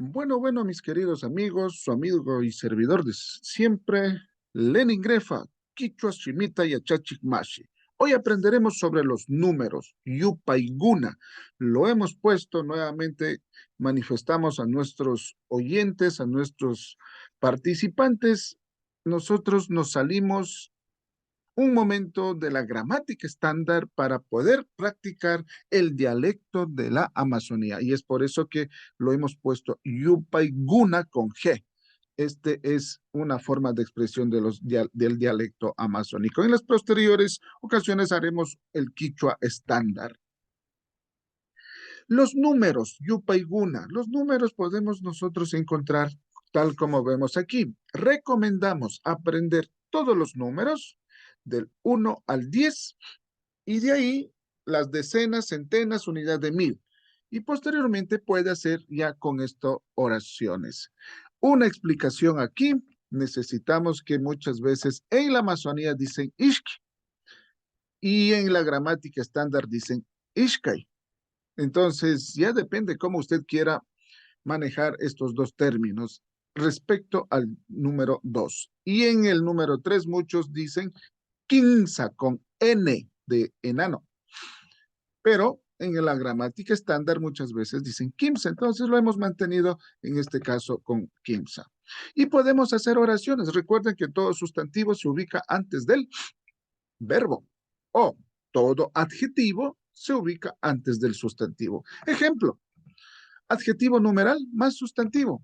Bueno, mis queridos amigos, su amigo y servidor de siempre, Lenin Grefa, Quichua Shimita y Achachik Mashi. Hoy aprenderemos sobre los números, Yupa y Guna. Lo hemos puesto nuevamente, manifestamos a nuestros oyentes, a nuestros participantes. Nosotros nos salimos un momento de la gramática estándar para poder practicar el dialecto de la Amazonía. Y es por eso que lo hemos puesto Yupaiguna con G. Este es una forma de expresión del dialecto amazónico. En las posteriores ocasiones haremos el quichua estándar. Los números, Yupaiguna, los números podemos nosotros encontrar tal como vemos aquí. Recomendamos aprender todos los números del 1 al 10 y de ahí las decenas, centenas, unidad de mil. Y posteriormente puede hacer ya con esto oraciones. Una explicación aquí, necesitamos que muchas veces en la Amazonía dicen ishki y en la gramática estándar dicen ishkai. Entonces, ya depende cómo usted quiera manejar estos dos términos respecto al número 2. Y en el número 3 muchos dicen quinza con N de enano, pero en la gramática estándar muchas veces dicen quimsa, entonces lo hemos mantenido en este caso con quimsa. Y podemos hacer oraciones. Recuerden que todo sustantivo se ubica antes del verbo o todo adjetivo se ubica antes del sustantivo. Ejemplo, adjetivo numeral más sustantivo.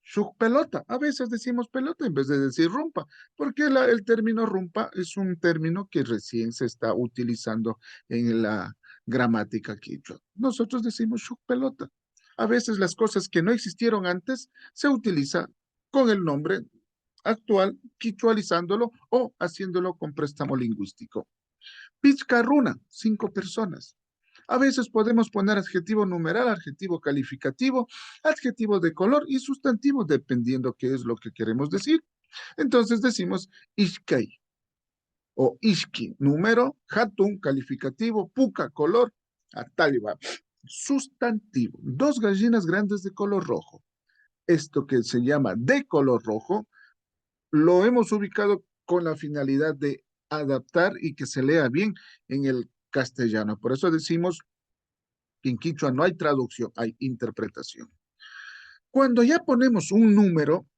Su pelota. A veces decimos pelota en vez de decir rumpa, porque el término rumpa es un término que recién se está utilizando en la gramática quichua. Nosotros decimos shuk pelota. A veces las cosas que no existieron antes se utilizan con el nombre actual, quichualizándolo o haciéndolo con préstamo lingüístico. Pizcarruna, 5 personas. A veces podemos poner adjetivo numeral, adjetivo calificativo, adjetivo de color y sustantivo, dependiendo qué es lo que queremos decir. Entonces decimos ishkai o ishki, número, hatun, calificativo, puka, color, ataliba, sustantivo. 2 gallinas grandes de color rojo. Esto que se llama de color rojo, lo hemos ubicado con la finalidad de adaptar y que se lea bien en el castellano. Por eso decimos que en quichua no hay traducción, hay interpretación. Cuando ya ponemos un número,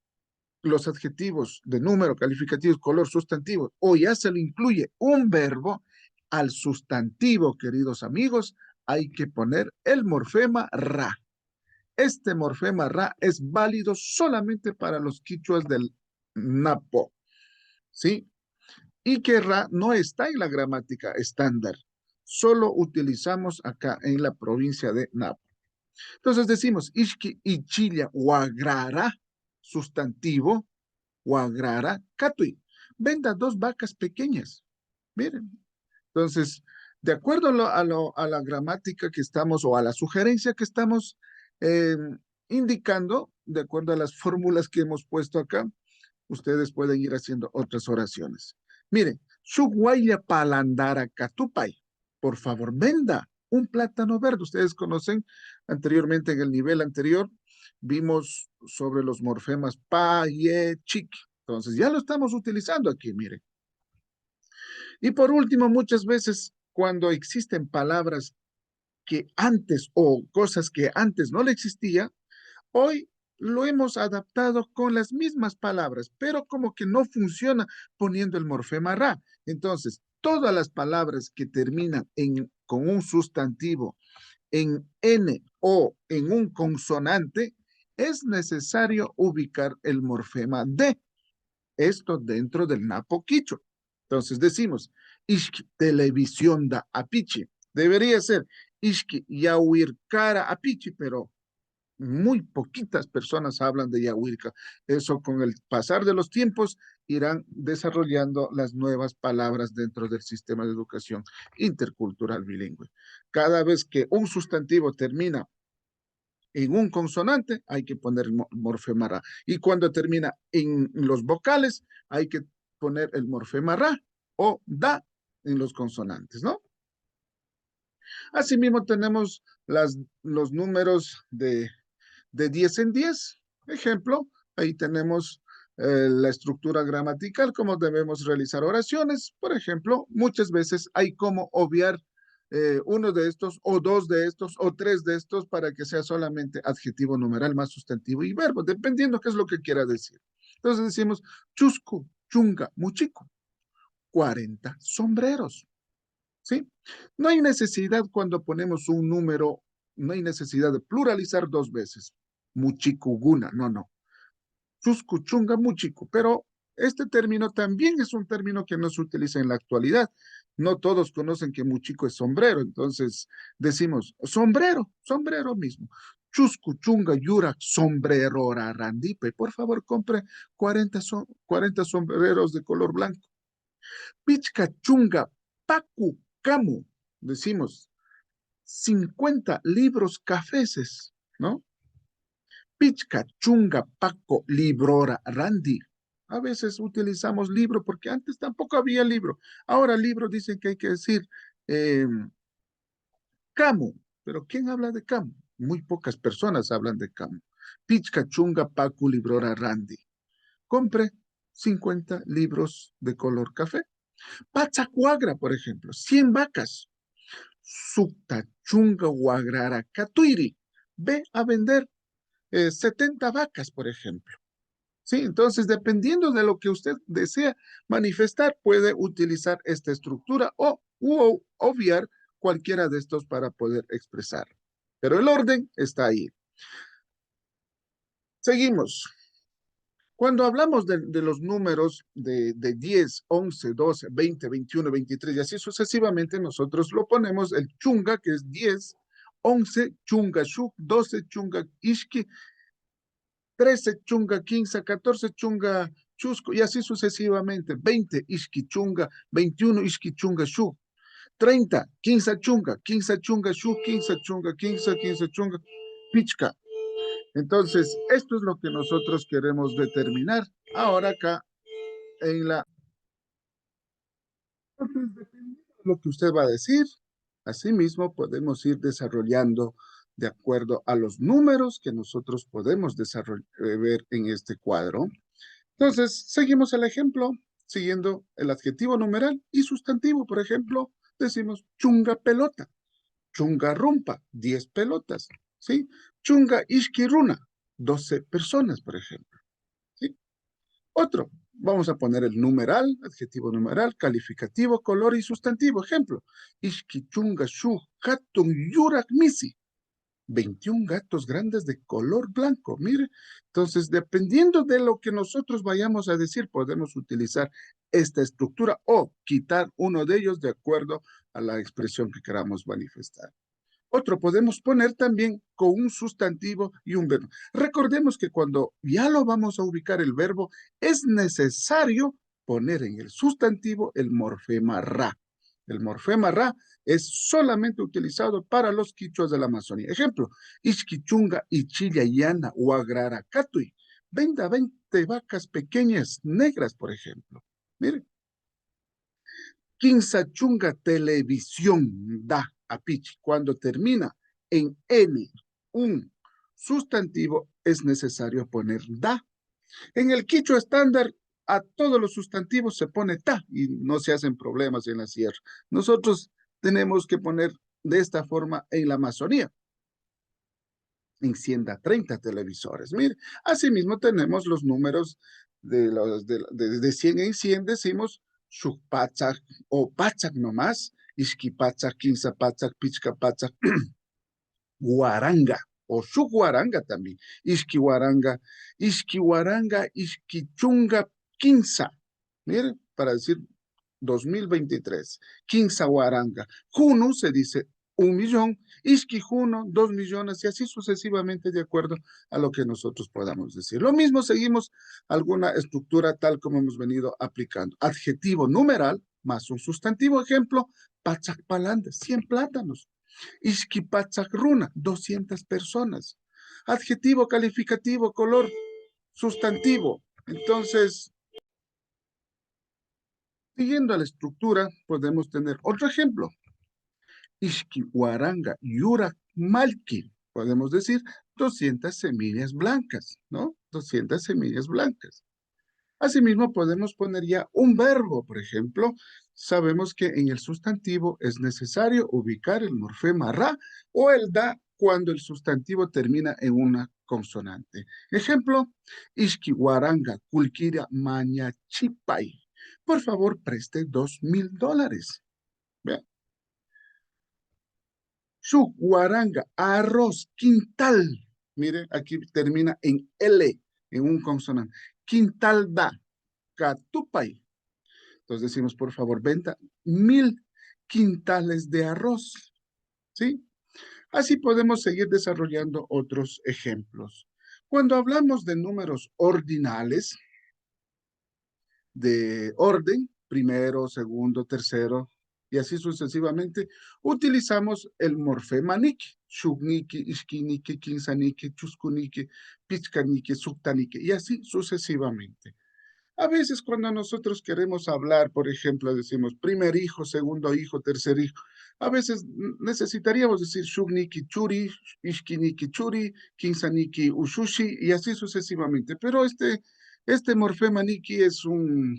los adjetivos de número, calificativos, color, sustantivo, o ya se le incluye un verbo, al sustantivo, queridos amigos, hay que poner el morfema ra. Este morfema ra es válido solamente para los quichuas del Napo, ¿sí? Y que ra no está en la gramática estándar, solo utilizamos acá en la provincia de Napo. Entonces decimos, ishki ichilla guagrara, sustantivo, guagrara, catui. Venda 2 vacas pequeñas. Miren. Entonces, de acuerdo a la gramática que estamos, o a la sugerencia que estamos eh, indicando, de acuerdo a las fórmulas que hemos puesto acá, ustedes pueden ir haciendo otras oraciones. Miren, Shuguaya palandara catupay. Por favor, venda un plátano verde. Ustedes conocen anteriormente en el nivel anterior, vimos sobre los morfemas pa, ye, chic. Entonces ya lo estamos utilizando aquí, miren. Y por último, muchas veces cuando existen palabras que antes o cosas que antes no le existía, hoy lo hemos adaptado con las mismas palabras, pero como que no funciona poniendo el morfema ra. Entonces, todas las palabras que terminan con un sustantivo en N o en un consonante, es necesario ubicar el morfema D. Esto dentro del Napo Quicho. Entonces decimos, Ishki televisión da apichi. Debería ser Ishki yahuircara apichi, pero muy poquitas personas hablan de Yahuirca. Eso con el pasar de los tiempos irán desarrollando las nuevas palabras dentro del sistema de educación intercultural bilingüe. Cada vez que un sustantivo termina en un consonante, hay que poner morfema ra. Y cuando termina en los vocales, hay que poner el morfema ra o da en los consonantes, ¿no? Asimismo, tenemos los números de 10 en 10. Ejemplo, ahí tenemos la estructura gramatical, cómo debemos realizar oraciones. Por ejemplo, muchas veces hay como obviar uno de estos, o dos de estos, o tres de estos, para que sea solamente adjetivo numeral más sustantivo y verbo, dependiendo qué es lo que quiera decir. Entonces decimos, chusco, chunga, muchico, 40 sombreros. ¿Sí? No hay necesidad cuando ponemos un número, no hay necesidad de pluralizar dos veces. Muchicuguna, no, no. Chuscuchunga, muchico, pero este término también es un término que no se utiliza en la actualidad. No todos conocen que muchico es sombrero, entonces decimos sombrero, sombrero mismo. Chuscuchunga, yurak, sombrero, rarandipe. Por favor, compre 40 sombreros de color blanco. Pichca, chunga, pacu, camu. Decimos 50 libros cafeses, ¿no? Pichca, chunga, paco, librora, randi. A veces utilizamos libro porque antes tampoco había libro. Ahora libro dicen que hay que decir eh, camu. Pero ¿quién habla de camu? Muy pocas personas hablan de camu. Pichca, chunga, paco, librora, randi. Compre 50 libros de color café. Pachacuagra, por ejemplo, 100 vacas. Sukta, chunga, guagrara, catuiri. Ve a vender 70 vacas, por ejemplo. Sí, entonces, dependiendo de lo que usted desea manifestar, puede utilizar esta estructura o obviar cualquiera de estos para poder expresar. Pero el orden está ahí. Seguimos. Cuando hablamos de los números de 10, 11, 12, 20, 21, 23 y así sucesivamente, nosotros lo ponemos el chunga, que es 10, 11, chunga shuk, 12, chunga ishki, 13 chunga quinza, 14 chunga chusco y así sucesivamente. 20 ishki chunga, 21 ishki chunga shu, 30 quinza chunga shu, quinza chunga, quinza chunga pichka. Entonces, esto es lo que nosotros queremos determinar ahora acá en la... Entonces, dependiendo de lo que usted va a decir, asimismo podemos ir desarrollando de acuerdo a los números que nosotros podemos ver en este cuadro. Entonces, seguimos el ejemplo, siguiendo el adjetivo numeral y sustantivo. Por ejemplo, decimos chunga pelota, chunga rumpa, 10 pelotas, ¿sí? Chunga ishkiruna, 12 personas, por ejemplo, ¿sí? Otro, vamos a poner el numeral, adjetivo numeral, calificativo, color y sustantivo. Ejemplo, ishkichunga shu hatun yurak misi, 21 gatos grandes de color blanco. Mire, entonces, dependiendo de lo que nosotros vayamos a decir, podemos utilizar esta estructura o quitar uno de ellos de acuerdo a la expresión que queramos manifestar. Otro podemos poner también con un sustantivo y un verbo. Recordemos que cuando ya lo vamos a ubicar el verbo, es necesario poner en el sustantivo el morfema ra. El morfema ra es solamente utilizado para los quichuas de la Amazonía. Ejemplo, Ixquichunga, Ichilla, Yana, Huagrara, Catui. 20 vacas pequeñas negras, por ejemplo. Miren, Quinzachunga televisión da a pitch. Cuando termina en N un sustantivo, es necesario poner da. En el quichua estándar, a todos los sustantivos se pone ta y no se hacen problemas en la sierra. Nosotros tenemos que poner de esta forma en la Amazonía. Encienda 30 televisores. Mire, asimismo tenemos los números de 100 en 100, decimos Shukpachak o Pachak nomás, Ishkipachak, Quinzapachak, Pichkapachak, Guaranga o Shukguaranga también, Ishkiwaranga, Ishkiwaranga, Ishkichunga, Quinza. Mire, para decir 2023, Quinza Guaranga. Juno se dice 1 millón, Isquijuno, 2 millones, y así sucesivamente de acuerdo a lo que nosotros podamos decir. Lo mismo seguimos alguna estructura tal como hemos venido aplicando. Adjetivo numeral más un sustantivo. Ejemplo, Pachacpalanda, 100 plátanos. Isquipachacruna, 200 personas. Adjetivo calificativo, color, sustantivo. Entonces, siguiendo la estructura, podemos tener otro ejemplo. Ishki Waranga Yurak Malki. Podemos decir 200 semillas blancas, ¿no? 200 semillas blancas. Asimismo, podemos poner ya un verbo, por ejemplo, sabemos que en el sustantivo es necesario ubicar el morfema ra o el da cuando el sustantivo termina en una consonante. Ejemplo, Ishkiwaranga kulkira mañachipay. Por favor, preste $2,000. Vean. Guaranga, arroz, quintal. Mire, aquí termina en L, en un consonante. Quintal da, catupay. Entonces decimos, por favor, venta 1,000 quintales de arroz. ¿Sí? Así podemos seguir desarrollando otros ejemplos. Cuando hablamos de números ordinales, de orden, primero, segundo, tercero, y así sucesivamente, utilizamos el morfema niki, shugniki, ishkiniki, kinsaniki, chuskuniki, pichkaniki, suktaniki, y así sucesivamente. A veces cuando nosotros queremos hablar, por ejemplo, decimos primer hijo, segundo hijo, tercer hijo, a veces necesitaríamos decir shugniki churi, ishkiniki churi, kinsaniki ushushi, y así sucesivamente. Pero este morfema niki es un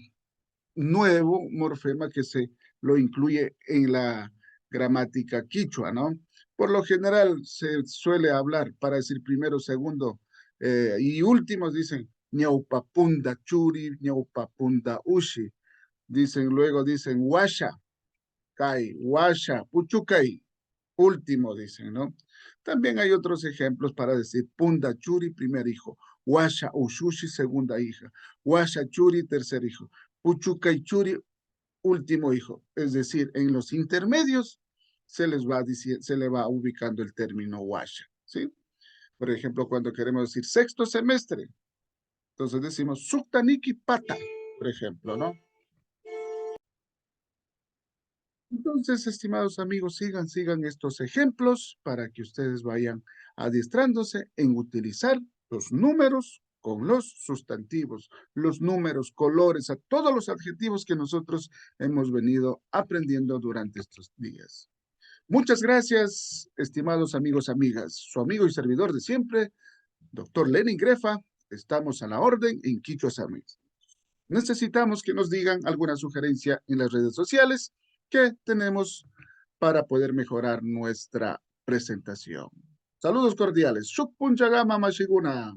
nuevo morfema que se lo incluye en la gramática quichua, ¿no? Por lo general se suele hablar para decir primero, segundo y últimos dicen ñaupapunda churi, ñaupapunda ushi. Dicen washa, kai, washa, puchukai, último dicen, ¿no? También hay otros ejemplos para decir punda churi, primer hijo, washa ushushi, segunda hija, washa churi, tercer hijo, puchukai churi, último hijo. Es decir, en los intermedios se le va ubicando el término washa, ¿sí? Por ejemplo, cuando queremos decir sexto semestre, entonces decimos suktaniki pata, por ejemplo, ¿no? Entonces, estimados amigos, sigan estos ejemplos para que ustedes vayan adiestrándose en utilizar los números con los sustantivos, los números, colores, a todos los adjetivos que nosotros hemos venido aprendiendo durante estos días. Muchas gracias, estimados amigos, amigas. Su amigo y servidor de siempre, doctor Lenin Grefa. Estamos a la orden en Quichua Summit. Necesitamos que nos digan alguna sugerencia en las redes sociales que tenemos para poder mejorar nuestra presentación. Saludos cordiales. Shuk Punchagama Mashiguna.